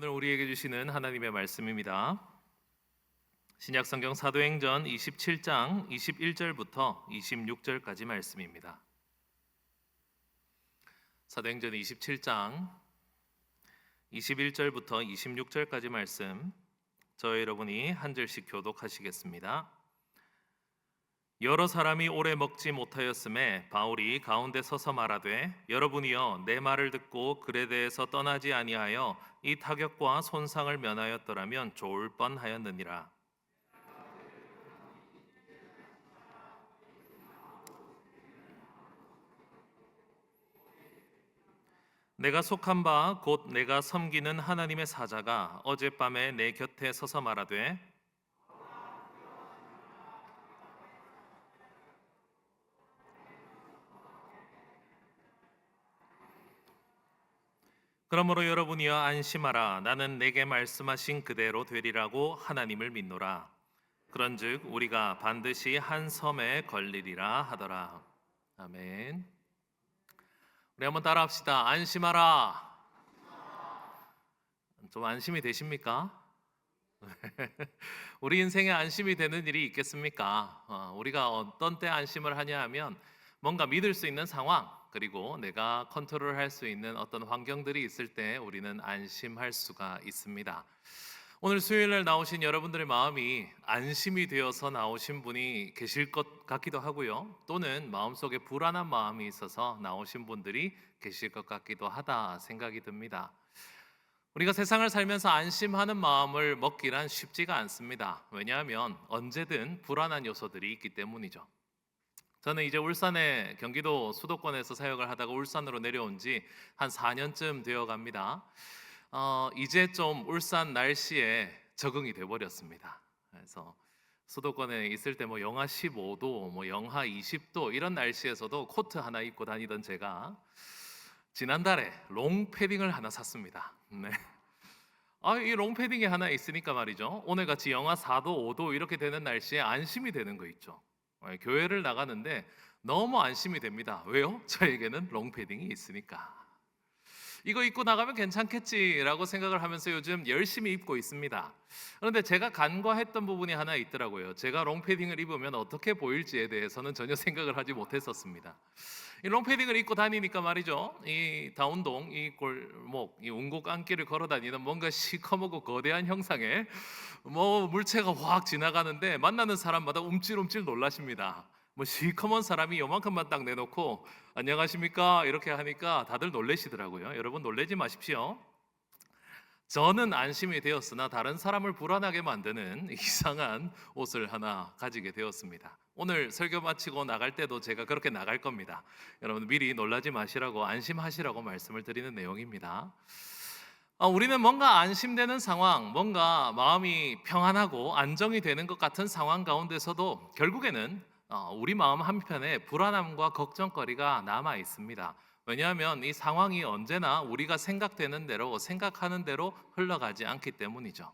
오늘 우리에게 주시는 하나님의 말씀입니다. 신약성경 사도행전 27장 21절부터 26절까지 말씀입니다. 사도행전 27장 21절부터 26절까지 말씀, 저희 여러분이 한 절씩 교독하시겠습니다. 여러 사람이 오래 먹지 못하였음에 바울이 가운데 서서 말하되, 여러분이여 내 말을 듣고 그레데에서 떠나지 아니하여 이 타격과 손상을 면하였더라면 좋을 뻔하였느니라. 내가 속한 바 곧 내가 섬기는 하나님의 사자가 어젯밤에 내 곁에 서서 말하되, 그러므로 여러분이여 안심하라. 나는 내게 말씀하신 그대로 되리라고 하나님을 믿노라. 그런즉 우리가 반드시 한 섬에 걸리리라 하더라. 아멘. 우리 한번 따라합시다. 안심하라. 좀 안심이 되십니까? 우리 인생에 안심이 되는 일이 있겠습니까? 우리가 어떤 때 안심을 하냐 하면 뭔가 믿을 수 있는 상황, 그리고 내가 컨트롤할 수 있는 어떤 환경들이 있을 때 우리는 안심할 수가 있습니다. 오늘 수요일날 나오신 여러분들의 마음이 안심이 되어서 나오신 분이 계실 것 같기도 하고요, 또는 마음속에 불안한 마음이 있어서 나오신 분들이 계실 것 같기도 하다 생각이 듭니다. 우리가 세상을 살면서 안심하는 마음을 먹기란 쉽지가 않습니다. 왜냐하면 언제든 불안한 요소들이 있기 때문이죠. 저는 이제 울산에, 경기도 수도권에서 사역을 하다가 울산으로 내려온 지 한 4년쯤 되어 갑니다. 이제 좀 울산 날씨에 적응이 돼 버렸습니다. 그래서 수도권에 있을 때 영하 15도, 영하 20도 이런 날씨에서도 코트 하나 입고 다니던 제가 지난달에 롱패딩을 하나 샀습니다. 네. 이 롱패딩이 하나 있으니까 말이죠, 오늘같이 영하 4도, 5도 이렇게 되는 날씨에 안심이 되는 거 있죠. 교회를 나가는데 너무 안심이 됩니다. 왜요? 저에게는 롱패딩이 있으니까. 이거 입고 나가면 괜찮겠지라고 생각을 하면서 요즘 열심히 입고 있습니다. 그런데 제가 간과했던 부분이 하나 있더라고요. 제가 롱패딩을 입으면 어떻게 보일지에 대해서는 전혀 생각을 하지 못했었습니다. 이 롱패딩을 입고 다니니까 말이죠, 이 다운동, 이 골목, 이 운곡 안길을 걸어 다니는 뭔가 시커멓고 거대한 형상의 물체가 확 지나가는데 만나는 사람마다 움찔움찔 놀라십니다. 시커먼 사람이 요만큼만 딱 내놓고 안녕하십니까 이렇게 하니까 다들 놀라시더라고요. 여러분 놀라지 마십시오. 저는 안심이 되었으나 다른 사람을 불안하게 만드는 이상한 옷을 하나 가지게 되었습니다. 오늘 설교 마치고 나갈 때도 제가 그렇게 나갈 겁니다. 여러분 미리 놀라지 마시라고, 안심하시라고 말씀을 드리는 내용입니다. 우리는 뭔가 안심되는 상황, 뭔가 마음이 평안하고 안정이 되는 것 같은 상황 가운데서도 결국에는 우리 마음 한편에 불안함과 걱정거리가 남아 있습니다. 왜냐하면 이 상황이 언제나 우리가 생각되는 대로, 생각하는 대로 흘러가지 않기 때문이죠.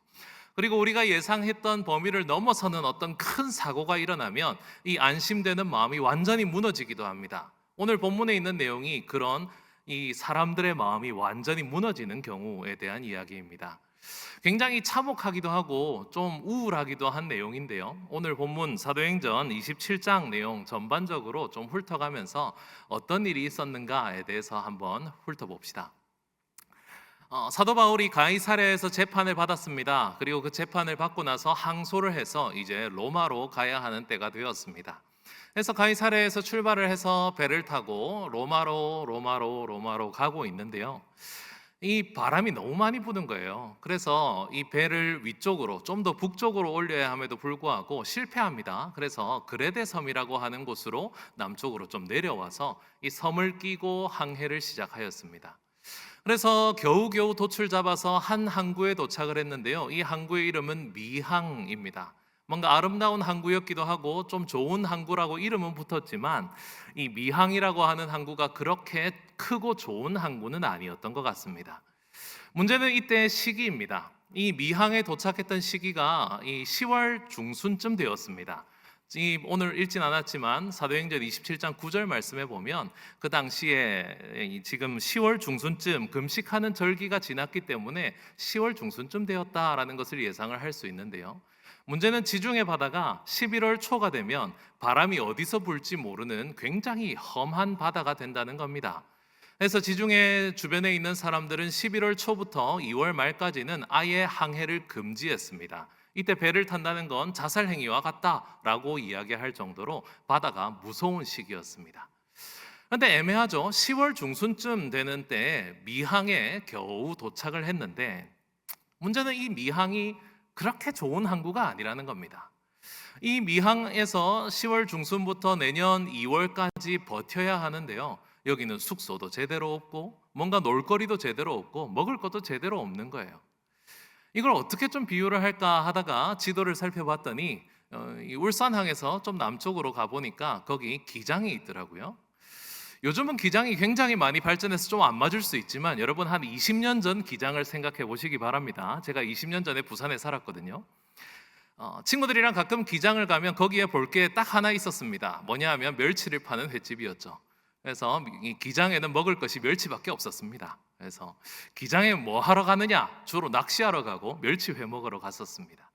그리고 우리가 예상했던 범위를 넘어서는 어떤 큰 사고가 일어나면 이 안심되는 마음이 완전히 무너지기도 합니다. 오늘 본문에 있는 내용이 그런 이 사람들의 마음이 완전히 무너지는 경우에 대한 이야기입니다. 굉장히 참혹하기도 하고 좀 우울하기도 한 내용인데요, 오늘 본문 사도행전 27장 내용 전반적으로 좀 훑어가면서 어떤 일이 있었는가에 대해서 한번 훑어봅시다. 사도 바울이 가이사랴에서 재판을 받았습니다. 그리고 그 재판을 받고 나서 항소를 해서 이제 로마로 가야 하는 때가 되었습니다. 그래서 가이사랴에서 출발을 해서 배를 타고 로마로 가고 있는데요, 이 바람이 너무 많이 부는 거예요. 그래서 이 배를 위쪽으로, 좀 더 북쪽으로 올려야 함에도 불구하고 실패합니다. 그래서 그레데 섬이라고 하는 곳으로 남쪽으로 좀 내려와서 이 섬을 끼고 항해를 시작하였습니다. 그래서 겨우겨우 돛을 잡아서 한 항구에 도착을 했는데요, 이 항구의 이름은 미항입니다. 뭔가 아름다운 항구였기도 하고 좀 좋은 항구라고 이름은 붙었지만 이 미항이라고 하는 항구가 그렇게 크고 좋은 항구는 아니었던 것 같습니다. 문제는 이때 시기입니다. 이 미항에 도착했던 시기가 이 10월 중순쯤 되었습니다. 오늘 읽진 않았지만 사도행전 27장 9절 말씀에 보면 그 당시에 지금 10월 중순쯤 금식하는 절기가 지났기 때문에 10월 중순쯤 되었다라는 것을 예상을 할 수 있는데요. 문제는 지중해 바다가 11월 초가 되면 바람이 어디서 불지 모르는 굉장히 험한 바다가 된다는 겁니다. 그래서 지중해 주변에 있는 사람들은 11월 초부터 2월 말까지는 아예 항해를 금지했습니다. 이때 배를 탄다는 건 자살 행위와 같다라고 이야기할 정도로 바다가 무서운 시기였습니다. 그런데 애매하죠. 10월 중순쯤 되는 때 미항에 겨우 도착을 했는데 문제는 이 미항이 그렇게 좋은 항구가 아니라는 겁니다. 이 미항에서 10월 중순부터 내년 2월까지 버텨야 하는데요. 여기는 숙소도 제대로 없고 뭔가 놀거리도 제대로 없고 먹을 것도 제대로 없는 거예요. 이걸 어떻게 좀 비유를 할까 하다가 지도를 살펴봤더니 이 울산항에서 좀 남쪽으로 가보니까 거기 기장이 있더라고요. 요즘은 기장이 굉장히 많이 발전해서 좀 안 맞을 수 있지만 여러분 한 20년 전 기장을 생각해 보시기 바랍니다. 제가 20년 전에 부산에 살았거든요. 친구들이랑 가끔 기장을 가면 거기에 볼 게 딱 하나 있었습니다. 뭐냐 하면 멸치를 파는 횟집이었죠. 그래서 이 기장에는 먹을 것이 멸치밖에 없었습니다. 그래서 기장에 뭐 하러 가느냐? 주로 낚시하러 가고 멸치회 먹으러 갔었습니다.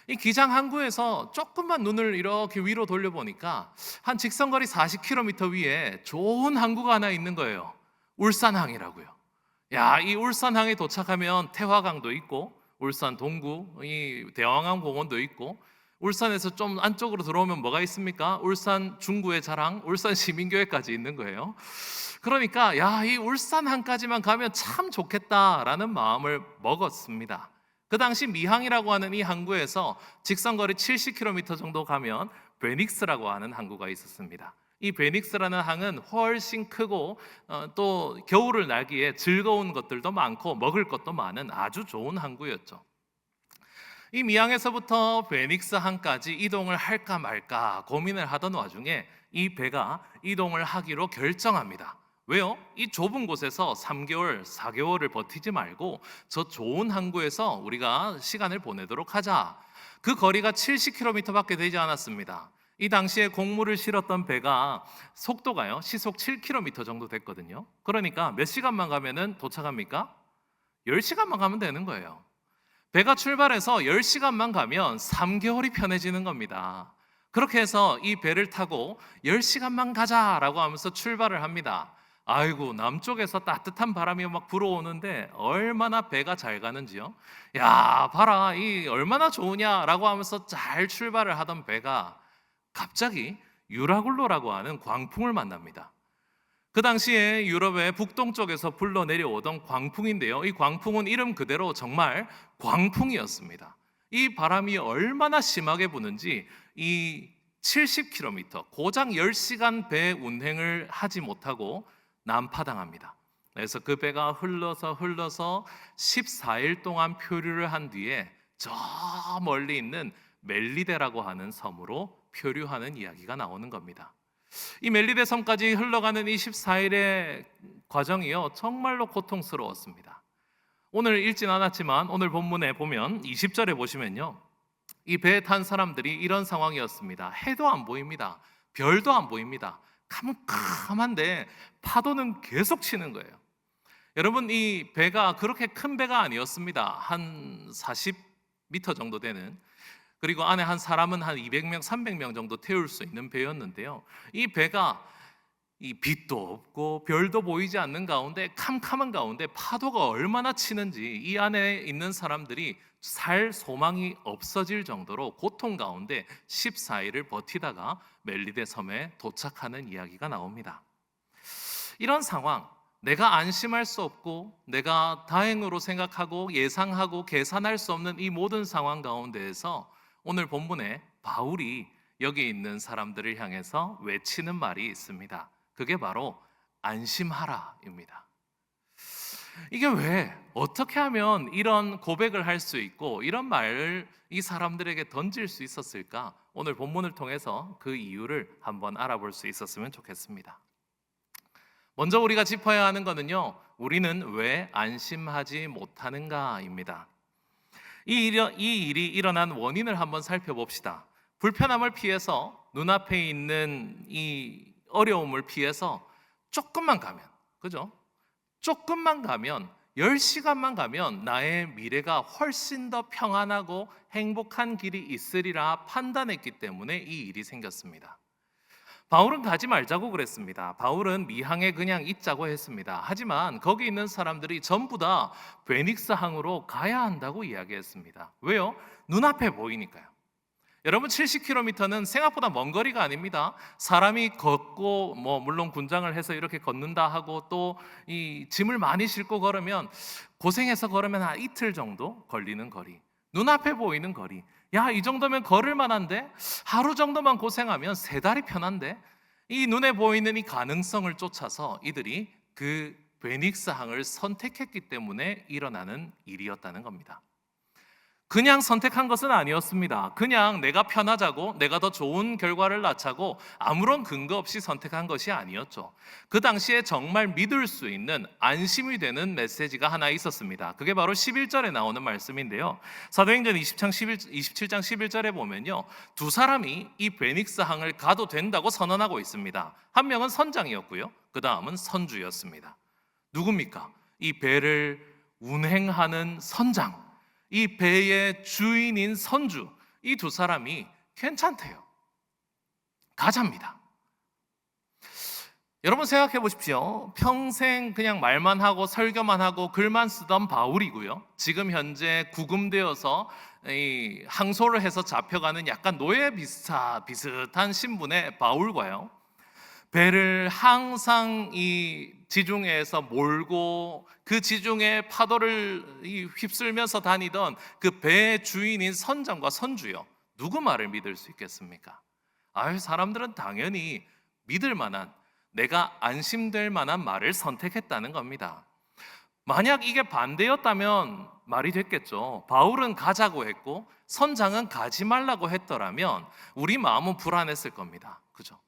이 기장 항구에서 조금만 눈을 이렇게 위로 돌려보니까 한 직선거리 40km 위에 좋은 항구가 하나 있는 거예요. 울산항이라고요. 야, 이 울산항에 도착하면 태화강도 있고 울산 동구 이 대왕항 공원도 있고 울산에서 좀 안쪽으로 들어오면 뭐가 있습니까? 울산 중구의 자랑, 울산 시민교회까지 있는 거예요. 그러니까 야, 이 울산항까지만 가면 참 좋겠다라는 마음을 먹었습니다. 그 당시 미항이라고 하는 이 항구에서 직선거리 70km 정도 가면 베닉스라고 하는 항구가 있었습니다. 이 베닉스라는 항은 훨씬 크고 또 겨울을 나기에 즐거운 것들도 많고 먹을 것도 많은 아주 좋은 항구였죠. 이 미항에서부터 베닉스 항까지 이동을 할까 말까 고민을 하던 와중에 이 배가 이동을 하기로 결정합니다. 왜요? 이 좁은 곳에서 3개월, 4개월을 버티지 말고 저 좋은 항구에서 우리가 시간을 보내도록 하자. 그 거리가 70km밖에 되지 않았습니다. 이 당시에 곡물을 실었던 배가 속도가요, 시속 7km 정도 됐거든요. 그러니까 몇 시간만 가면은 도착합니까? 10시간만 가면 되는 거예요. 배가 출발해서 10시간만 가면 3개월이 편해지는 겁니다. 그렇게 해서 이 배를 타고 10시간만 가자라고 하면서 출발을 합니다. 아이고, 남쪽에서 따뜻한 바람이 막 불어오는데 얼마나 배가 잘 가는지요. 야, 봐라, 이 얼마나 좋으냐라고 하면서 잘 출발을 하던 배가 갑자기 유라굴로라고 하는 광풍을 만납니다. 그 당시에 유럽의 북동쪽에서 불러 내려오던 광풍인데요. 이 광풍은 이름 그대로 정말 광풍이었습니다. 이 바람이 얼마나 심하게 부는지 이 70km, 고작 10시간 배 운행을 하지 못하고 난파당합니다. 그래서 그 배가 흘러서 14일 동안 표류를 한 뒤에 저 멀리 있는 멜리데라고 하는 섬으로 표류하는 이야기가 나오는 겁니다. 이 멜리데 섬까지 흘러가는 이 14일의 과정이요, 정말로 고통스러웠습니다. 오늘 읽진 않았지만 오늘 본문에 보면 20절에 보시면요, 이 배에 탄 사람들이 이런 상황이었습니다. 해도 안 보입니다. 별도 안 보입니다. 캄캄한데 파도는 계속 치는 거예요. 여러분, 이 배가 그렇게 큰 배가 아니었습니다. 한 40m 정도 되는, 그리고 안에 한 사람은 한 200명, 300명 정도 태울 수 있는 배였는데요. 이 배가 이 빛도 없고 별도 보이지 않는 가운데, 캄캄한 가운데 파도가 얼마나 치는지 이 안에 있는 사람들이 살 소망이 없어질 정도로 고통 가운데 14일을 버티다가 멜리데 섬에 도착하는 이야기가 나옵니다. 이런 상황, 내가 안심할 수 없고 내가 다행으로 생각하고 예상하고 계산할 수 없는 이 모든 상황 가운데에서 오늘 본문에 바울이 여기 있는 사람들을 향해서 외치는 말이 있습니다. 그게 바로 안심하라입니다. 이게 왜, 어떻게 하면 이런 고백을 할 수 있고 이런 말을 이 사람들에게 던질 수 있었을까? 오늘 본문을 통해서 그 이유를 한번 알아볼 수 있었으면 좋겠습니다. 먼저 우리가 짚어야 하는 것은요, 우리는 왜 안심하지 못하는가입니다. 이 일이 일어난 원인을 한번 살펴봅시다. 불편함을 피해서 눈앞에 있는 이 어려움을 피해서 조금만 가면, 그죠? 조금만 가면 10시간만 가면 나의 미래가 훨씬 더 평안하고 행복한 길이 있으리라 판단했기 때문에 이 일이 생겼습니다. 바울은 가지 말자고 그랬습니다. 바울은 미항에 그냥 있자고 했습니다. 하지만 거기 있는 사람들이 전부 다 베닉스 항으로 가야 한다고 이야기했습니다. 왜요? 눈앞에 보이니까요. 여러분, 70km는 생각보다 먼 거리가 아닙니다. 사람이 걷고 물론 군장을 해서 이렇게 걷는다 하고 또 이 짐을 많이 싣고 걸으면, 고생해서 걸으면 한 이틀 정도 걸리는 거리, 눈앞에 보이는 거리. 야, 이 정도면 걸을 만한데? 하루 정도만 고생하면 3달이 편한데? 이 눈에 보이는 이 가능성을 쫓아서 이들이 그 베닉스 항을 선택했기 때문에 일어나는 일이었다는 겁니다. 그냥 선택한 것은 아니었습니다. 그냥 내가 편하자고, 내가 더 좋은 결과를 낳자고 아무런 근거 없이 선택한 것이 아니었죠. 그 당시에 정말 믿을 수 있는, 안심이 되는 메시지가 하나 있었습니다. 그게 바로 11절에 나오는 말씀인데요. 사도행전 27장 11절에 보면요, 두 사람이 이 베닉스 항을 가도 된다고 선언하고 있습니다. 한 명은 선장이었고요, 그 다음은 선주였습니다. 누굽니까? 이 배를 운행하는 선장, 이 배의 주인인 선주, 이 두 사람이 괜찮대요. 가자입니다. 여러분, 생각해 보십시오. 평생 그냥 말만 하고 설교만 하고 글만 쓰던 바울이고요, 지금 현재 구금되어서 이 항소를 해서 잡혀가는 약간 노예 비슷한 신분의 바울과요, 배를 항상 이 지중해에서 몰고 그 지중해 파도를 휩쓸면서 다니던 그 배의 주인인 선장과 선주요, 누구 말을 믿을 수 있겠습니까? 사람들은 당연히 믿을 만한, 내가 안심될 만한 말을 선택했다는 겁니다. 만약 이게 반대였다면 말이 됐겠죠. 바울은 가자고 했고 선장은 가지 말라고 했더라면 우리 마음은 불안했을 겁니다. 그죠?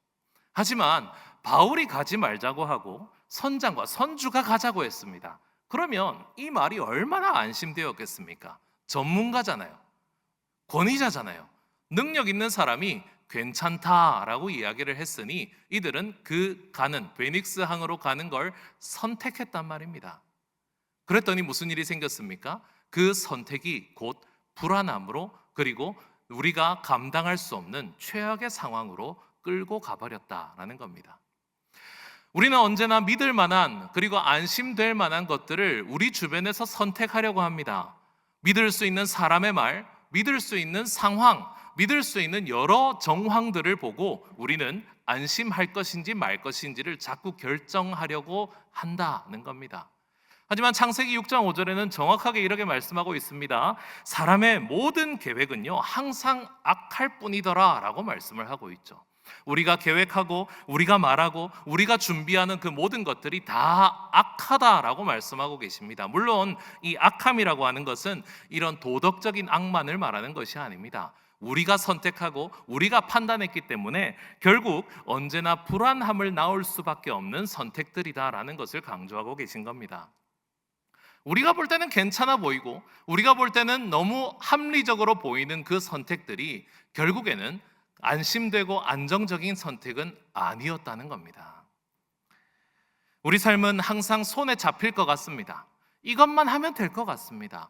하지만 바울이 가지 말자고 하고 선장과 선주가 가자고 했습니다. 그러면 이 말이 얼마나 안심되었겠습니까? 전문가잖아요. 권위자잖아요. 능력 있는 사람이 괜찮다라고 이야기를 했으니 이들은 그 가는 베닉스 항으로 가는 걸 선택했단 말입니다. 그랬더니 무슨 일이 생겼습니까? 그 선택이 곧 불안함으로, 그리고 우리가 감당할 수 없는 최악의 상황으로 끌고 가버렸다라는 겁니다. 우리는 언제나 믿을 만한, 그리고 안심될 만한 것들을 우리 주변에서 선택하려고 합니다. 믿을 수 있는 사람의 말, 믿을 수 있는 상황, 믿을 수 있는 여러 정황들을 보고 우리는 안심할 것인지 말 것인지를 자꾸 결정하려고 한다는 겁니다. 하지만 창세기 6장 5절에는 정확하게 이렇게 말씀하고 있습니다. 사람의 모든 계획은요, 항상 악할 뿐이더라 라고 말씀을 하고 있죠. 우리가 계획하고 우리가 말하고 우리가 준비하는 그 모든 것들이 다 악하다라고 말씀하고 계십니다. 물론 이 악함이라고 하는 것은 이런 도덕적인 악만을 말하는 것이 아닙니다. 우리가 선택하고 우리가 판단했기 때문에 결국 언제나 불안함을 낳을 수밖에 없는 선택들이다라는 것을 강조하고 계신 겁니다. 우리가 볼 때는 괜찮아 보이고 우리가 볼 때는 너무 합리적으로 보이는 그 선택들이 결국에는 안심되고 안정적인 선택은 아니었다는 겁니다. 우리 삶은 항상 손에 잡힐 것 같습니다. 이것만 하면 될 것 같습니다.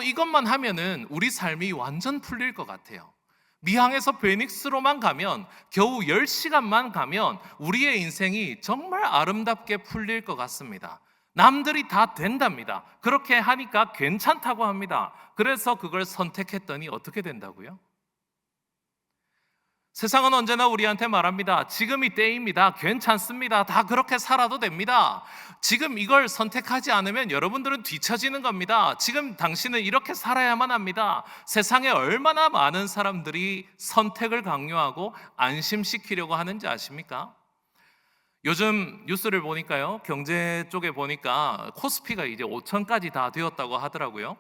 이것만 하면은 우리 삶이 완전 풀릴 것 같아요. 미항에서 베닉스로만 가면, 겨우 10시간만 가면 우리의 인생이 정말 아름답게 풀릴 것 같습니다. 남들이 다 된답니다. 그렇게 하니까 괜찮다고 합니다. 그래서 그걸 선택했더니 어떻게 된다고요? 세상은 언제나 우리한테 말합니다. 지금이 때입니다. 괜찮습니다. 다 그렇게 살아도 됩니다. 지금 이걸 선택하지 않으면 여러분들은 뒤처지는 겁니다. 지금 당신은 이렇게 살아야만 합니다. 세상에 얼마나 많은 사람들이 선택을 강요하고 안심시키려고 하는지 아십니까? 요즘 뉴스를 보니까요, 경제 쪽에 보니까 코스피가 이제 5천까지 다 되었다고 하더라고요.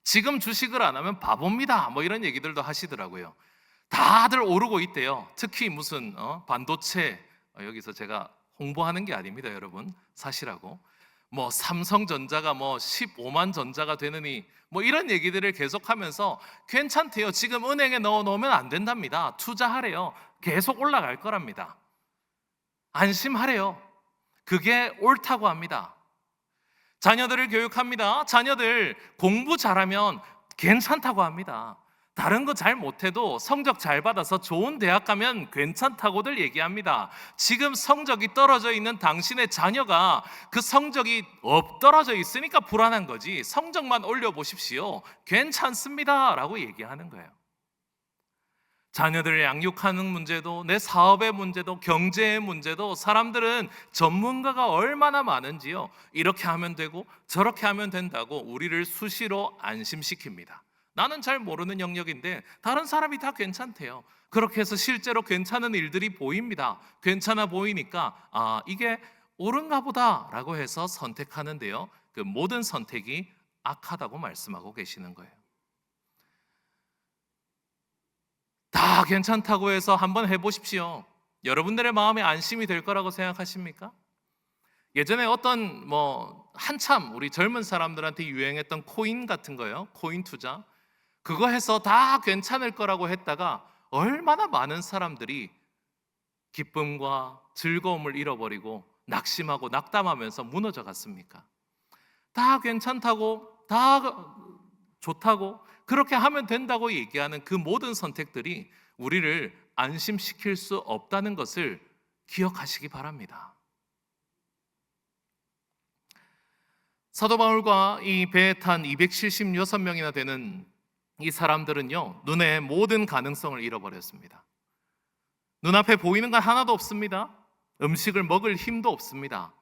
지금 주식을 안 하면 바보입니다. 이런 얘기들도 하시더라고요. 다들 오르고 있대요. 특히 무슨 반도체, 여기서 제가 홍보하는 게 아닙니다, 여러분. 사실하고 뭐 삼성전자가 뭐 15만 전자가 되느니 뭐 이런 얘기들을 계속하면서 괜찮대요. 지금 은행에 넣어 놓으면 안 된답니다. 투자하래요. 계속 올라갈 거랍니다. 안심하래요. 그게 옳다고 합니다. 자녀들을 교육합니다. 자녀들 공부 잘하면 괜찮다고 합니다. 다른 거 잘 못해도 성적 잘 받아서 좋은 대학 가면 괜찮다고들 얘기합니다. 지금 성적이 떨어져 있는 당신의 자녀가 그 성적이 떨어져 있으니까 불안한 거지, 성적만 올려보십시오, 괜찮습니다 라고 얘기하는 거예요. 자녀들을 양육하는 문제도, 내 사업의 문제도, 경제의 문제도 사람들은 전문가가 얼마나 많은지요, 이렇게 하면 되고 저렇게 하면 된다고 우리를 수시로 안심시킵니다. 나는 잘 모르는 영역인데 다른 사람이 다 괜찮대요. 그렇게 해서 실제로 괜찮은 일들이 보입니다. 괜찮아 보이니까 이게 옳은가 보다 라고 해서 선택하는데요, 그 모든 선택이 악하다고 말씀하고 계시는 거예요. 다 괜찮다고 해서 한번 해보십시오. 여러분들의 마음에 안심이 될 거라고 생각하십니까? 예전에 어떤 한참 우리 젊은 사람들한테 유행했던 코인 같은 거요, 코인 투자, 그거 해서 다 괜찮을 거라고 했다가 얼마나 많은 사람들이 기쁨과 즐거움을 잃어버리고 낙심하고 낙담하면서 무너져 갔습니까? 다 괜찮다고, 다 좋다고, 그렇게 하면 된다고 얘기하는 그 모든 선택들이 우리를 안심시킬 수 없다는 것을 기억하시기 바랍니다. 사도 바울과 이 배에 탄 276명이나 되는 이 사람들은요, 눈에 모든 가능성을 잃어버렸습니다. 눈앞에 보이는 건 하나도 없습니다. 음식을 먹을 힘도 없습니다.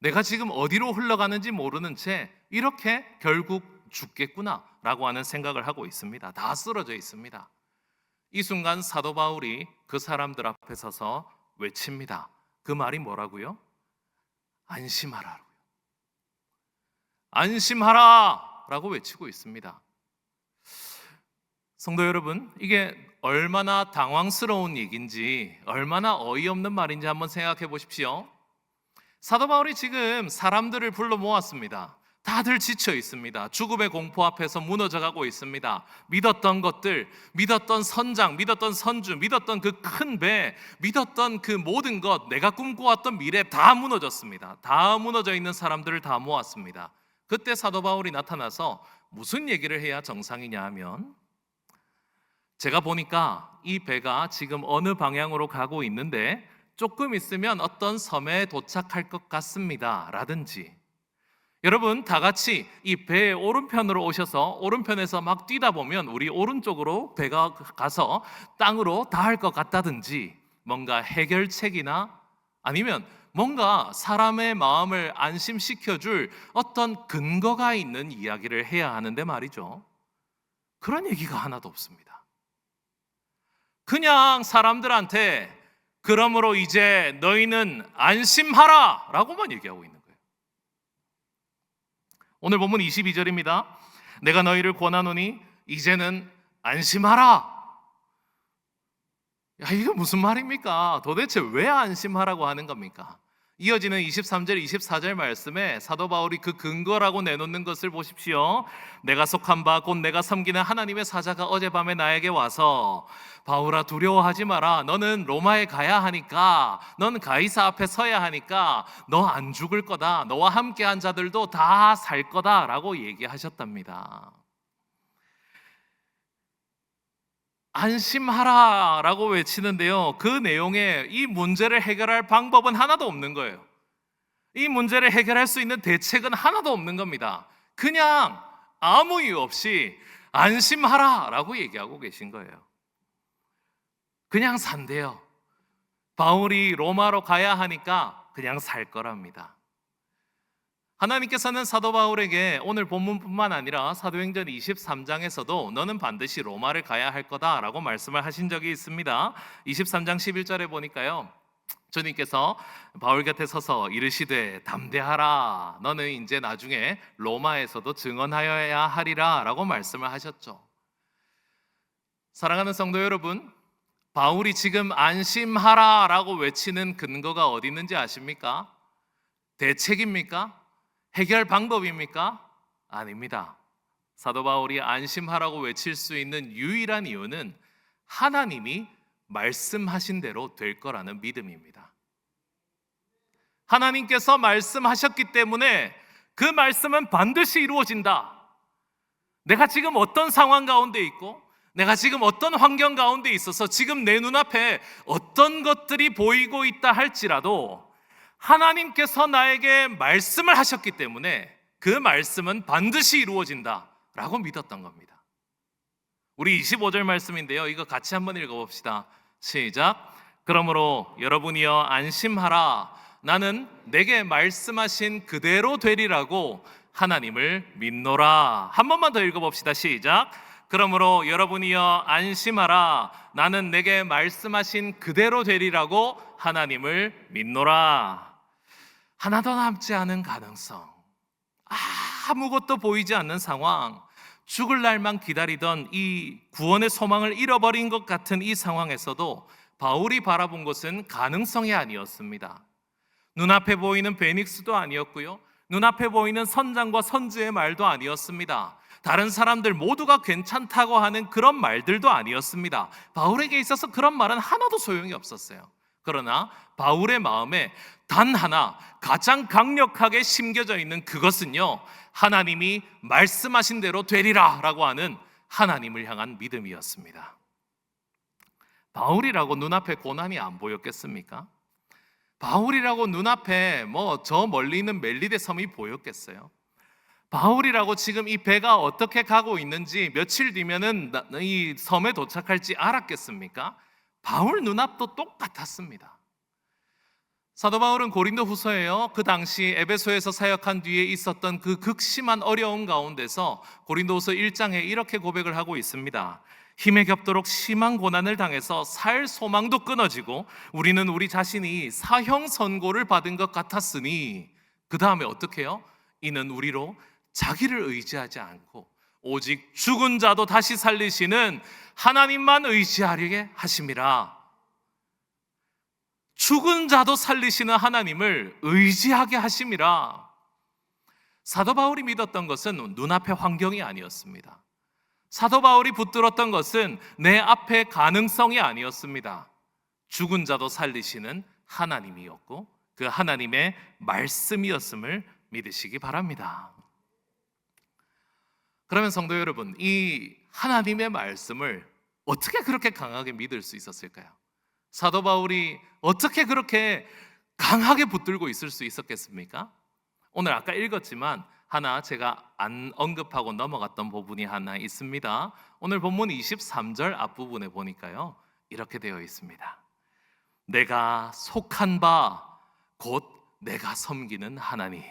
내가 지금 어디로 흘러가는지 모르는 채 이렇게 결국 죽겠구나 라고 하는 생각을 하고 있습니다. 다 쓰러져 있습니다. 이 순간 사도 바울이 그 사람들 앞에 서서 외칩니다. 그 말이 뭐라고요? 안심하라. 안심하라 라고 외치고 있습니다. 성도 여러분, 이게 얼마나 당황스러운 얘기인지, 얼마나 어이없는 말인지 한번 생각해 보십시오. 사도 바울이 지금 사람들을 불러 모았습니다. 다들 지쳐 있습니다. 죽음의 공포 앞에서 무너져가고 있습니다. 믿었던 것들, 믿었던 선장, 믿었던 선주, 믿었던 그 큰 배, 믿었던 그 모든 것, 내가 꿈꿔왔던 미래 다 무너졌습니다. 다 무너져 있는 사람들을 다 모았습니다. 그때 사도 바울이 나타나서 무슨 얘기를 해야 정상이냐 하면, 제가 보니까 이 배가 지금 어느 방향으로 가고 있는데 조금 있으면 어떤 섬에 도착할 것 같습니다 라든지, 여러분 다 같이 이 배의 오른편으로 오셔서 오른편에서 막 뛰다 보면 우리 오른쪽으로 배가 가서 땅으로 닿을 것 같다든지, 뭔가 해결책이나 아니면 뭔가 사람의 마음을 안심시켜줄 어떤 근거가 있는 이야기를 해야 하는데 말이죠, 그런 얘기가 하나도 없습니다. 그냥 사람들한테 그러므로 이제 너희는 안심하라 라고만 얘기하고 있는 거예요. 오늘 본문 22절입니다. 내가 너희를 권하노니 이제는 안심하라. 야, 이게 무슨 말입니까? 도대체 왜 안심하라고 하는 겁니까? 이어지는 23절, 24절 말씀에 사도 바울이 그 근거라고 내놓는 것을 보십시오. 내가 속한 바 곧 내가 섬기는 하나님의 사자가 어젯밤에 나에게 와서 바울아 두려워하지 마라. 너는 로마에 가야 하니까, 넌 가이사 앞에 서야 하니까 너 안 죽을 거다. 너와 함께한 자들도 다 살 거다 라고 얘기하셨답니다. 안심하라 라고 외치는데요, 그 내용에 이 문제를 해결할 방법은 하나도 없는 거예요. 이 문제를 해결할 수 있는 대책은 하나도 없는 겁니다. 그냥 아무 이유 없이 안심하라 라고 얘기하고 계신 거예요. 그냥 산대요. 바울이 로마로 가야 하니까 그냥 살 거랍니다. 하나님께서는 사도 바울에게 오늘 본문뿐만 아니라 사도행전 23장에서도 너는 반드시 로마를 가야 할 거다라고 말씀을 하신 적이 있습니다. 23장 11절에 보니까요, 주님께서 바울 곁에 서서 이르시되 담대하라, 너는 이제 나중에 로마에서도 증언하여야 하리라 라고 말씀을 하셨죠. 사랑하는 성도 여러분, 바울이 지금 안심하라 라고 외치는 근거가 어디 있는지 아십니까? 대책입니까? 해결 방법입니까? 아닙니다. 사도 바울이 안심하라고 외칠 수 있는 유일한 이유는 하나님이 말씀하신 대로 될 거라는 믿음입니다. 하나님께서 말씀하셨기 때문에 그 말씀은 반드시 이루어진다. 내가 지금 어떤 상황 가운데 있고 내가 지금 어떤 환경 가운데 있어서 지금 내 눈앞에 어떤 것들이 보이고 있다 할지라도 하나님께서 나에게 말씀을 하셨기 때문에 그 말씀은 반드시 이루어진다 라고 믿었던 겁니다. 우리 25절 말씀인데요, 이거 같이 한번 읽어봅시다. 시작. 그러므로 여러분이여 안심하라. 나는 내게 말씀하신 그대로 되리라고 하나님을 믿노라. 한 번만 더 읽어봅시다. 시작. 그러므로 여러분이여 안심하라. 나는 내게 말씀하신 그대로 되리라고 하나님을 믿노라. 하나도 남지 않은 가능성, 아무것도 보이지 않는 상황, 죽을 날만 기다리던 이 구원의 소망을 잃어버린 것 같은 이 상황에서도 바울이 바라본 것은 가능성이 아니었습니다. 눈앞에 보이는 베닉스도 아니었고요, 눈앞에 보이는 선장과 선주의 말도 아니었습니다. 다른 사람들 모두가 괜찮다고 하는 그런 말들도 아니었습니다. 바울에게 있어서 그런 말은 하나도 소용이 없었어요. 그러나 바울의 마음에 단 하나 가장 강력하게 심겨져 있는 그것은요, 하나님이 말씀하신 대로 되리라 라고 하는 하나님을 향한 믿음이었습니다. 바울이라고 눈앞에 고난이 안 보였겠습니까? 바울이라고 눈앞에 저 멀리 있는 멜리데 섬이 보였겠어요? 바울이라고 지금 이 배가 어떻게 가고 있는지 며칠 뒤면은 이 섬에 도착할지 알았겠습니까? 바울 눈앞도 똑같았습니다. 사도 바울은 고린도 후서에요, 그 당시 에베소에서 사역한 뒤에 있었던 그 극심한 어려움 가운데서 고린도후서 1장에 이렇게 고백을 하고 있습니다. 힘에 겹도록 심한 고난을 당해서 살 소망도 끊어지고 우리는 우리 자신이 사형 선고를 받은 것 같았으니, 그 다음에 어떻게 해요? 이는 우리로 자기를 의지하지 않고 오직 죽은 자도 다시 살리시는 하나님만 의지하려게 하심이라. 죽은 자도 살리시는 하나님을 의지하게 하심이라. 사도 바울이 믿었던 것은 눈앞의 환경이 아니었습니다. 사도 바울이 붙들었던 것은 내 앞의 가능성이 아니었습니다. 죽은 자도 살리시는 하나님이었고 그 하나님의 말씀이었음을 믿으시기 바랍니다. 그러면 성도 여러분, 이 하나님의 말씀을 어떻게 그렇게 강하게 믿을 수 있었을까요? 사도 바울이 어떻게 그렇게 강하게 붙들고 있을 수 있었겠습니까? 오늘 아까 읽었지만 하나 제가 안 언급하고 넘어갔던 부분이 하나 있습니다. 오늘 본문 23절 앞부분에 보니까요, 이렇게 되어 있습니다. 내가 속한 바 곧 내가 섬기는 하나님.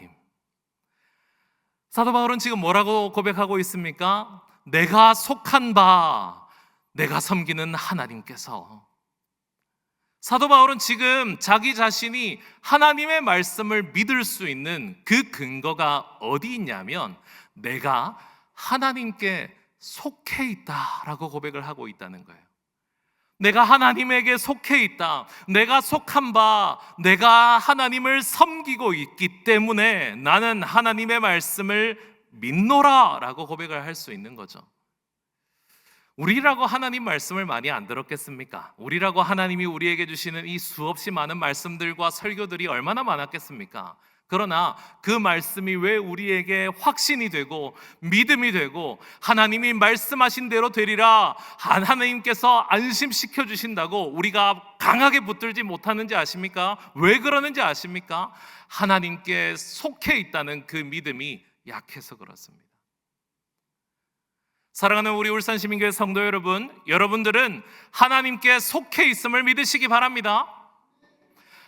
사도 바울은 지금 뭐라고 고백하고 있습니까? 내가 속한 바, 내가 섬기는 하나님께서. 사도 바울은 지금 자기 자신이 하나님의 말씀을 믿을 수 있는 그 근거가 어디 있냐면 내가 하나님께 속해 있다라고 고백을 하고 있다는 거예요. 내가 하나님에게 속해 있다, 내가 속한 바, 내가 하나님을 섬기고 있기 때문에 나는 하나님의 말씀을 믿노라 라고 고백을 할 수 있는 거죠. 우리라고 하나님 말씀을 많이 안 들었겠습니까? 우리라고 하나님이 우리에게 주시는 이 수없이 많은 말씀들과 설교들이 얼마나 많았겠습니까? 그러나 그 말씀이 왜 우리에게 확신이 되고 믿음이 되고 하나님이 말씀하신 대로 되리라, 하나님께서 안심시켜 주신다고 우리가 강하게 붙들지 못하는지 아십니까? 왜 그러는지 아십니까? 하나님께 속해 있다는 그 믿음이 약해서 그렇습니다. 사랑하는 우리 울산시민교회 성도 여러분, 여러분들은 하나님께 속해 있음을 믿으시기 바랍니다.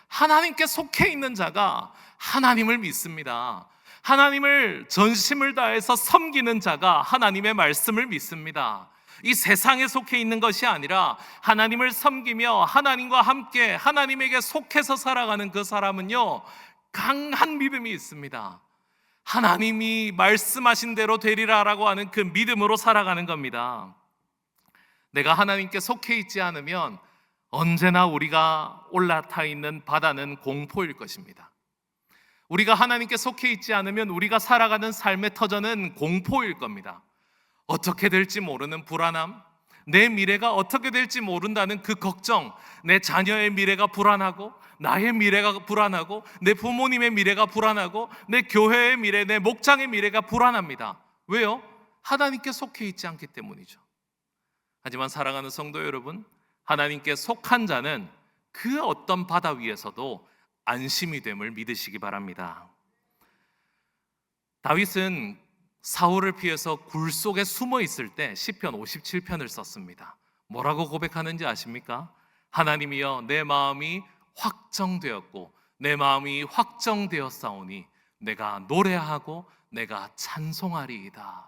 하나님께 속해 있는 자가 하나님을 믿습니다. 하나님을 전심을 다해서 섬기는 자가 하나님의 말씀을 믿습니다. 이 세상에 속해 있는 것이 아니라 하나님을 섬기며 하나님과 함께 하나님에게 속해서 살아가는 그 사람은요, 강한 믿음이 있습니다. 하나님이 말씀하신 대로 되리라라고 하는 그 믿음으로 살아가는 겁니다. 내가 하나님께 속해 있지 않으면 언제나 우리가 올라타 있는 바다는 공포일 것입니다. 우리가 하나님께 속해 있지 않으면 우리가 살아가는 삶의 터전은 공포일 겁니다. 어떻게 될지 모르는 불안함, 내 미래가 어떻게 될지 모른다는 그 걱정, 내 자녀의 미래가 불안하고, 나의 미래가 불안하고, 내 부모님의 미래가 불안하고, 내 교회의 미래, 내 목장의 미래가 불안합니다. 왜요? 하나님께 속해 있지 않기 때문이죠. 하지만 사랑하는 성도 여러분, 하나님께 속한 자는 그 어떤 바다 위에서도 안심이 됨을 믿으시기 바랍니다. 다윗은 사울을 피해서 굴 속에 숨어 있을 때 시편 57편을 썼습니다. 뭐라고 고백하는지 아십니까? 하나님이여, 내 마음이 확정되었고 내 마음이 확정되었사오니 내가 노래하고 내가 찬송하리이다.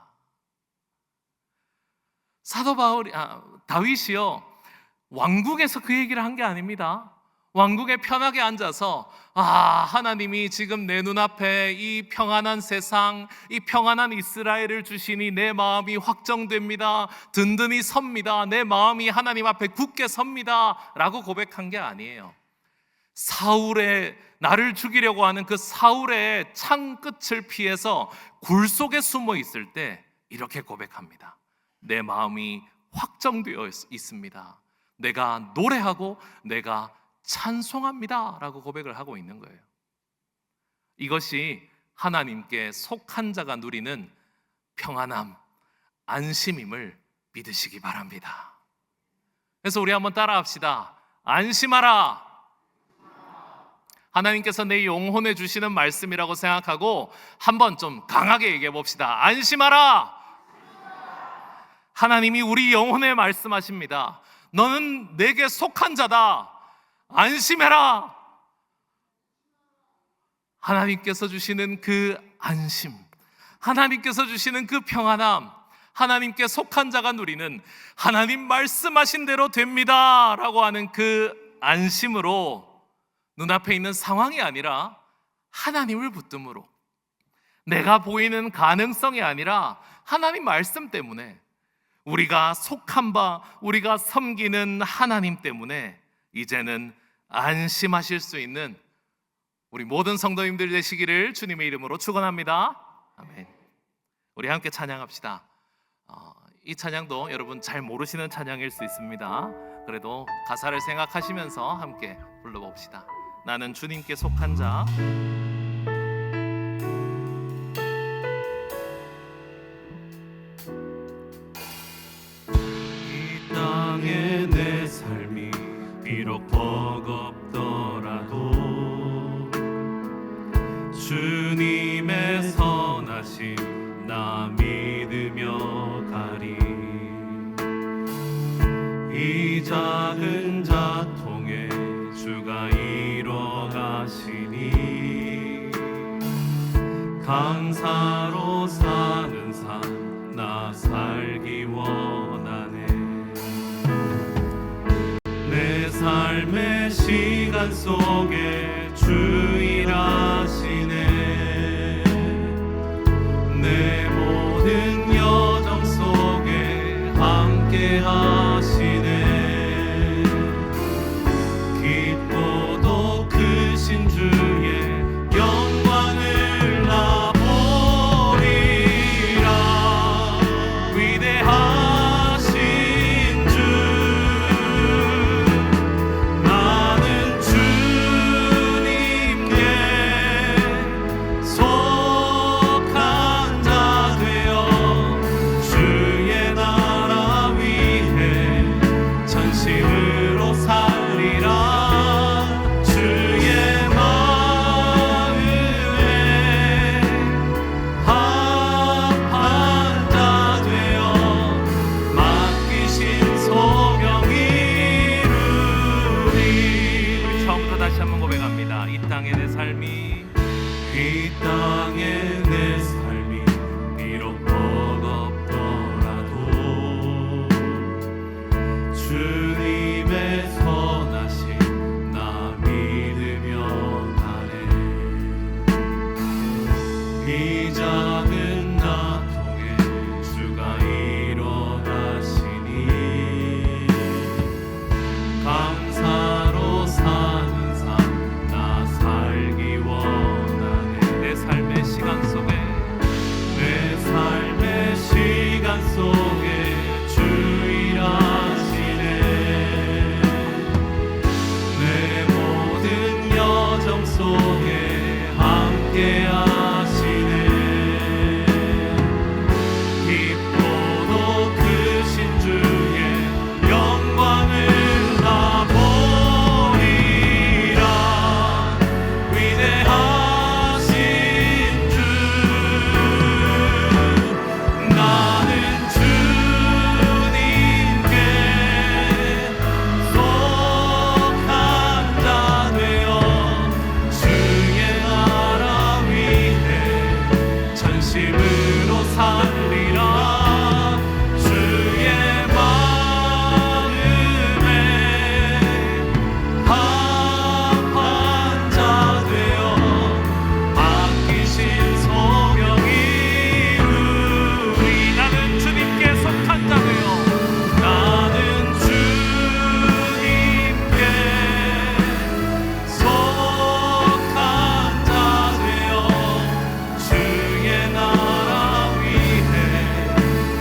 다윗이요, 왕궁에서 그 얘기를 한 게 아닙니다. 왕궁에 편하게 앉아서 하나님이 지금 내 눈앞에 이 평안한 세상, 이 평안한 이스라엘을 주시니 내 마음이 확정됩니다. 든든히 섭니다. 내 마음이 하나님 앞에 굳게 섭니다 라고 고백한 게 아니에요. 나를 죽이려고 하는 그 사울의 창 끝을 피해서 굴 속에 숨어 있을 때 이렇게 고백합니다. 내 마음이 확정되어 있습니다. 내가 노래하고 내가 찬송합니다 라고 고백을 하고 있는 거예요. 이것이 하나님께 속한 자가 누리는 평안함, 안심임을 믿으시기 바랍니다. 그래서 우리 한번 따라합시다. 안심하라. 하나님께서 내 영혼에 주시는 말씀이라고 생각하고 한번 좀 강하게 얘기해 봅시다. 안심하라. 하나님이 우리 영혼에 말씀하십니다. 너는 내게 속한 자다. 안심해라. 하나님께서 주시는 그 안심, 하나님께서 주시는 그 평안함, 하나님께 속한 자가 누리는 하나님 말씀하신 대로 됩니다 라고 하는 그 안심으로 눈앞에 있는 상황이 아니라 하나님을 붙듦으로, 내가 보이는 가능성이 아니라 하나님 말씀 때문에, 우리가 속한 바, 우리가 섬기는 하나님 때문에 이제는 안심하실 수 있는 우리 모든 성도님들 되시기를 주님의 이름으로 축원합니다. 아멘. 우리 함께 찬양합시다. 이 찬양도 여러분 잘 모르시는 찬양일 수 있습니다. 그래도 가사를 생각하시면서 함께 불러봅시다. 나는 주님께 속한 자. 이 땅에 내 삶이 비록 버겁더라도 주님의 선하심 나 믿으며 가리. 이 작은 자통에 주가 이뤄 가시니 감사로 사는 삶 나 살기 원하네. 내 삶의 시간 속에 주 일하시네. 내 모든 여정 속에 함께 하시네. 깊고도 크신 주의 영광을 나 보리라. 위대하신 주 나는 주님 속에 주일하시네. 내 모든 여정 속에 함께 하시네. 깊고도 크신 주의 영광을 나 보리라. 위대하신 주 나는 주님께 속한 자 되어 주의 나라 위에 전심으로 살리라. 주의 마음에 합한 자 되어 맡기신 소명이 이루리. 나는 주님께 속한 자 되어 나는 주님께 속한 자 되어 주의 나라 위에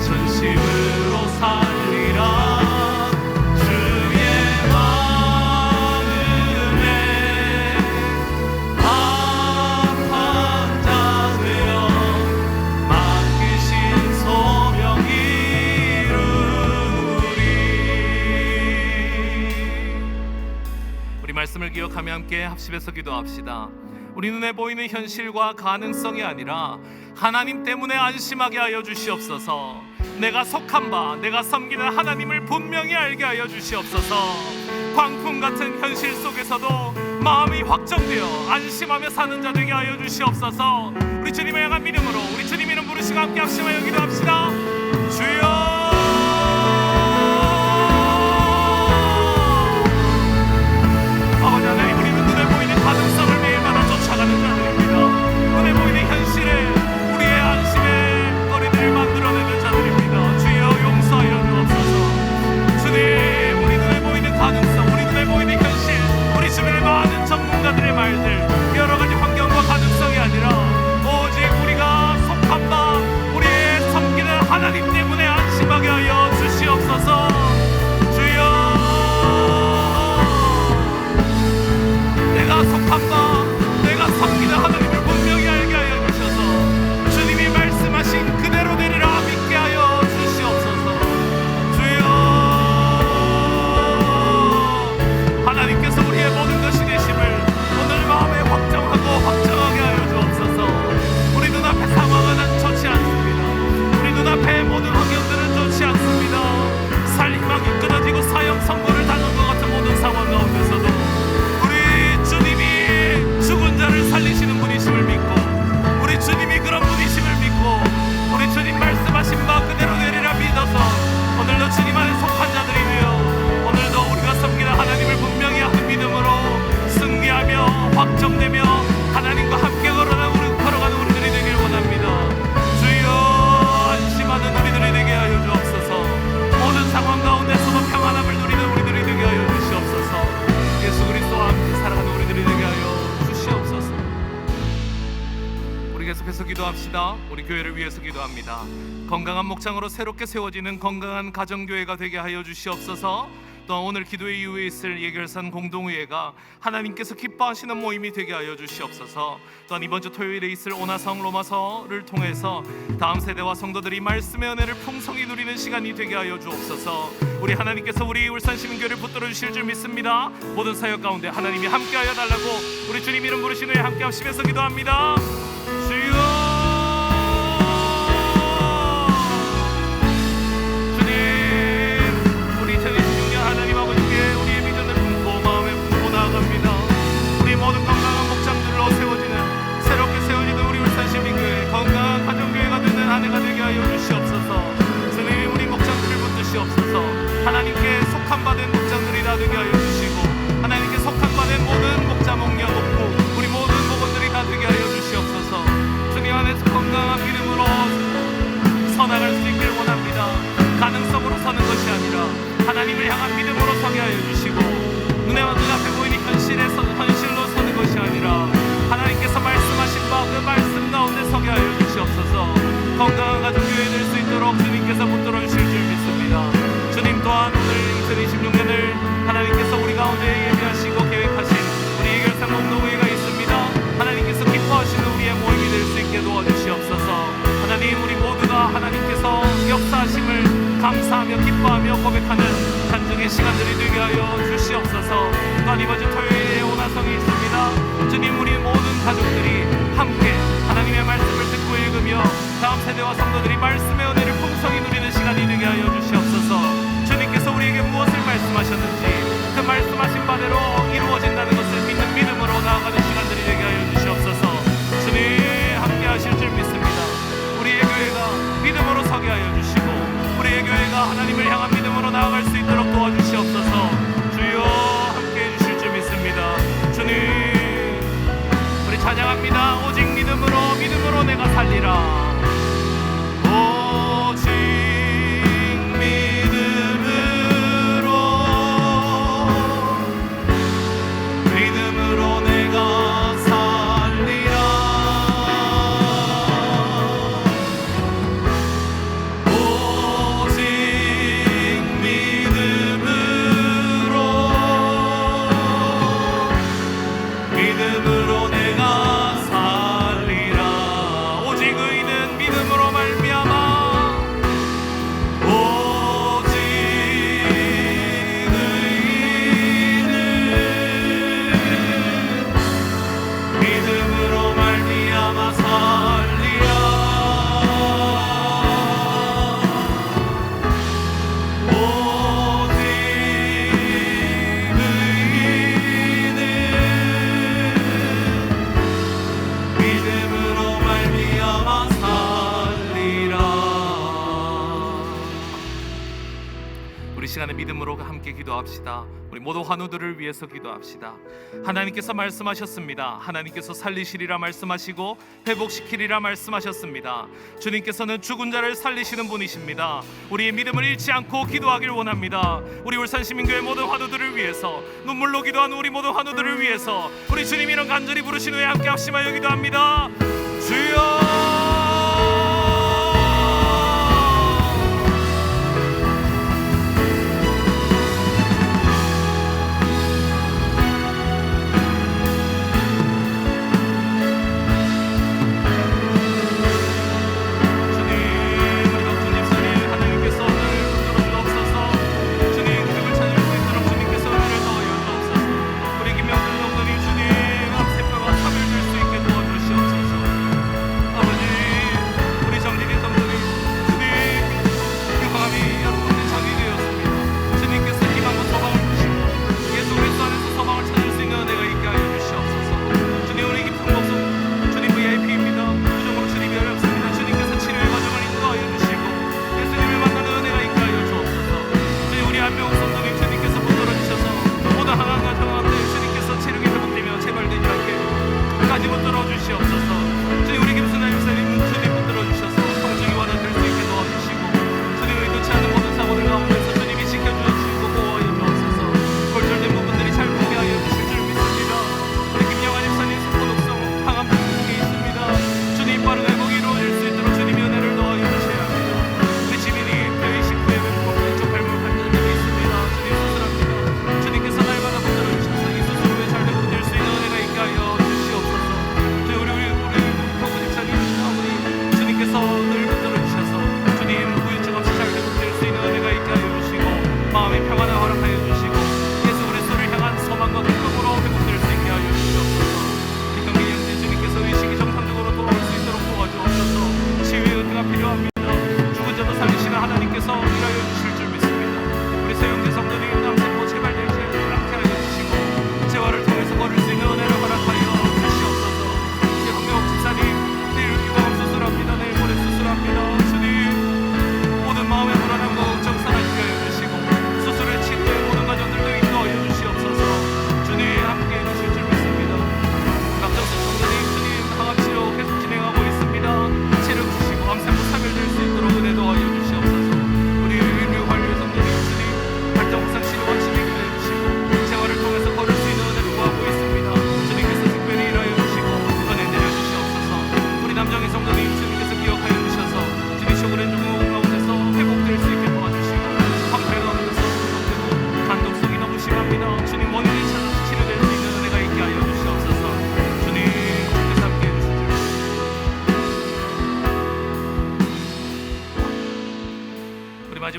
전심으로 살리라. 주의 마음에 합한 자 되어 맡기신 소명이 이루리. 우리 말씀을 기억하며 함께 합심해서 기도합시다. 우리 눈에 보이는 현실과 가능성이 아니라 하나님 때문에 안심하게 하여 주시옵소서. 내가 속한 바, 내가 섬기는 하나님을 분명히 알게 하여 주시옵소서. 광풍 같은 현실 속에서도 마음이 확정되어 안심하며 사는 자 되게 하여 주시옵소서. 우리 주님을 향한 믿음으로 우리 주님 이름 부르시고 함께 합심하여 기도합시다. 주여, 아버지 하나님, 우리는 눈에 보이는 가능성을 매일마다 쫓아가는 자들입니다. 눈에 보이는 현실에 우리의 안심의 거리들을 만들어내는 자들입니다. 주여 용서하여 주옵소서. 주님, 우리 눈에 보이는 가능성, 우리 눈에 보이는 현실, 우리 주변의 많은 전문가들의 말들, 여러 가지 환경과 가능성이 아니라 오직 우리가 속한 바, 우리의 섬기는 하나님 때문에 안심하게 하여 주시옵소서. 주여, 내가 속한 바, 내가 섬기는 하나님을 분명히 알게 하여 주셔서 주님이 말씀하신 그대로 되리라 믿게 하여 주시옵소서. 주여, 하나님께서 우리의 모든 것이 되심을 오늘 마음에 확정하고 확정하게 하여 주옵소서. 우리 눈앞의 상황은 좋지 않습니다. 우리 눈앞의 모든 환경들은 좋지 않습니다. 살 희망이 끊어지고 사형 선고를 당한 것 같은 모든 상황 가운데서도 죽은 자를 살리시는 분이심을 믿고, 우리 주님이 그런 분이심을 믿고, 우리 주님 말씀하신 바 그대로 되리라 믿어서 오늘도 주님 안에 속한 자들이 되어 오늘도 우리가 섬기는 하나님을 분명히 하는 믿음으로 승리하며 확정되며 하나님과 함께 걸어가는 우리들이 되길 원합니다. 주여, 안심하는 우리들이 되게 하여 주옵소서. 모든 상황 가운데서도 평안함을 누리는 우리들이 되게 하여 주시옵소서. 예수 그리스도와 함께 살아가는 우리들이 되게 하여 주시옵소서. 우리 계속해서 기도합시다. 우리 교회를 위해서 기도합니다. 건강한 목장으로 새롭게 세워지는 건강한 가정교회가 되게 하여 주시옵소서. 또한 오늘 기도회 이후에 있을 예결산 공동의회가 하나님께서 기뻐하시는 모임이 되게 하여 주시옵소서. 또한 이번 주 토요일에 있을 오나성 로마서를 통해서 다음 세대와 성도들이 말씀의 은혜를 풍성히 누리는 시간이 되게 하여 주옵소서. 우리 하나님께서 우리 울산시민교회를 붙들어 주실 줄 믿습니다. 모든 사역 가운데 하나님이 함께하여 달라고 우리 주님 이름 부르시는 후에 함께 합심해서 기도합니다. 주여, 모든 건강한 목장들로 세워지는 새롭게 세워지는 우리 울산시민교회 건강한 가정교회가 되는 한 해가 되게 하여 주시옵소서. 주님, 우리 목장들을 붙드시옵소서. 하나님께 속한 바 된 목장들이 다 되게 하여 주시고 하나님께 속한 바 된 모든 목자 목녀 목부 우리 모든 목원들이 다 되게 하여 주시옵소서. 감사하며 기뻐하며 고백하는 간증의 시간들이 되게 하여 주시옵소서. 또한 이번 주 토요일에 오나성이 있습니다. 주님, 우리 모든 가족들이 함께 하나님의 말씀을 듣고 읽으며 다음 세대와 성도들이 말씀의 은혜를 풍성히 누리는 시간이 되게 하여 주시옵소서. 주님께서 우리에게 무엇을 말씀하셨는지 그 말씀하신 바대로 이루어진다는 것을 믿는 믿음으로 나아가는 시간들이 되게 하여 주시옵소서. 주님, 함께 하실 줄 믿습니다. 우리의 교회가 믿음으로 서게 하여 주시고 우리의 교회가 하나님을 향한 믿음으로 나아갈 수 있도록 도와주시옵소서. 주여, 함께 해주실 줄 믿습니다. 주님, 우리 찬양합니다. 오직 믿음으로 내가 살리라. 오직 믿음으로 내가 살리라. 오직 믿음으로 내가 살리라. 오직 의인은 믿음으로 말미암아. 오직 의인은 믿음으로 말미암아 살리라. 오직 의인은 믿음으로 말미암아 살리라. 우리 시간에 믿음으로 함께 기도합시다. 우리 모두 환우들을 위해서 기도합시다. 하나님께서 말씀하셨습니다. 하나님께서 살리시리라 말씀하시고 회복시키리라 말씀하셨습니다. 주님께서는 죽은 자를 살리시는 분이십니다. 우리의 믿음을 잃지 않고 기도하길 원합니다. 우리 울산시민교회 모든 환우들을 위해서, 눈물로 기도하는 우리 모든 환우들을 위해서 우리 주님 이름 간절히 부르신 후에 함께 합심하여 기도합니다. 주여,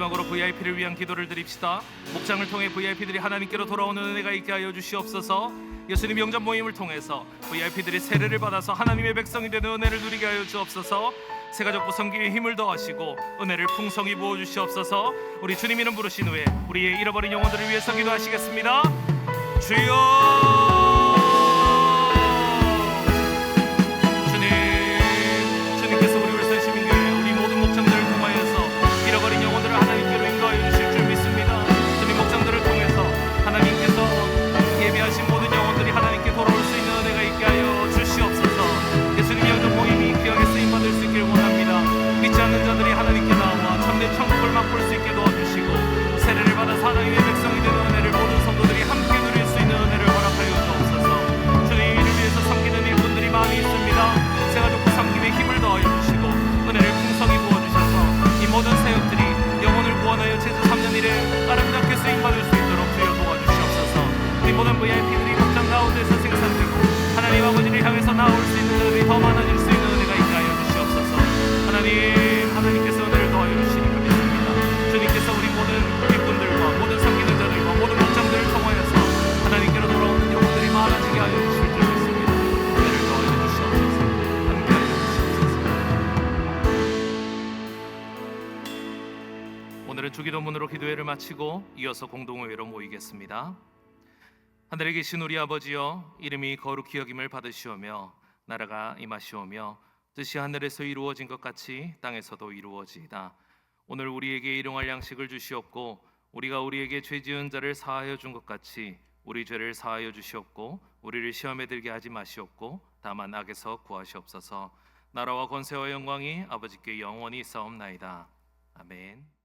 마지막으로 VIP를 위한 기도를 드립시다. 목장을 통해 VIP들이 하나님께로 돌아오는 은혜가 있게 하여 주시옵소서. 예수님 영접 모임을 통해서 VIP들이 세례를 받아서 하나님의 백성이 되는 은혜를 누리게 하여 주옵소서. 세가족부 성기에 힘을 더하시고 은혜를 풍성히 부어 주시옵소서. 우리 주님 이름 부르신 후에 우리의 잃어버린 영혼들을 위해서 기도하시겠습니다. 주여, 주님께서 우리 울산 시민교회 우리 모든 목장들을 통하여서 잃어버린 영혼들을 하나님께로 인도하여 주실 줄 믿습니다. 주님 목장들을 통해서 하나님께서 예비하신 모든 영혼들이 하나님께 돌아올 수 있는 은혜가 있게 하여 주시옵소서. 예수님 영접 모임이 귀하게 쓰임받을 수 있기를 원합니다. 믿지 않는 자들이 하나님께 나와 참된 천국을 맛볼 수 있게 도와주시고 세례를 받아서 하나님의 백성이 되는 은혜를 모든 성도들이 함께 누릴 수 있는 은혜를 허락하여 주옵소서. 주님 이를 위해서 섬기는 일꾼들이 많이 있습니다. 세가족부 섬김에 힘을 더하여 주시고 은혜를 풍성히 부어주셔서 이 모든 사역들이 영혼을 구원하여 제주 3년 일에 아름답게 쓰임받을 수 있도록 주여 도와주시옵소서. 이 모든 VIP들이 목장 가운데서 생산되고 하나님 아버지를 향해서 나올 수 있는 자들이 더 많아질 수 있는 은혜가 있게 하여 주시옵소서. 하나님께서 은혜를 더하여 주시리라 믿습니다. 주님께서 우리 모든 일꾼들과 모든 섬기는 자들과 모든 목장들을 통하여서 하나님께로 돌아오는 영혼들이 많아지게 하여 주실 줄 믿습니다. 은혜를 더하여 주시옵소서. 함께 하여 주시옵소서. 오늘은 주기도문으로 기도회를 마치고 이어서 공동의회로 모이겠습니다. 하늘에 계신 우리 아버지여, 이름이 거룩히 여김을 받으시오며 나라가 임하시오며 뜻이 하늘에서 이루어진 것 같이 땅에서도 이루어지이다. 오늘 우리에게 일용할 양식을 주시옵고 우리가 우리에게 죄 지은 자를 사하여 준 것 같이 우리 죄를 사하여 주시옵고 우리를 시험에 들게 하지 마시옵고 다만 악에서 구하시옵소서. 나라와 권세와 영광이 아버지께 영원히 있사옵나이다. 아멘.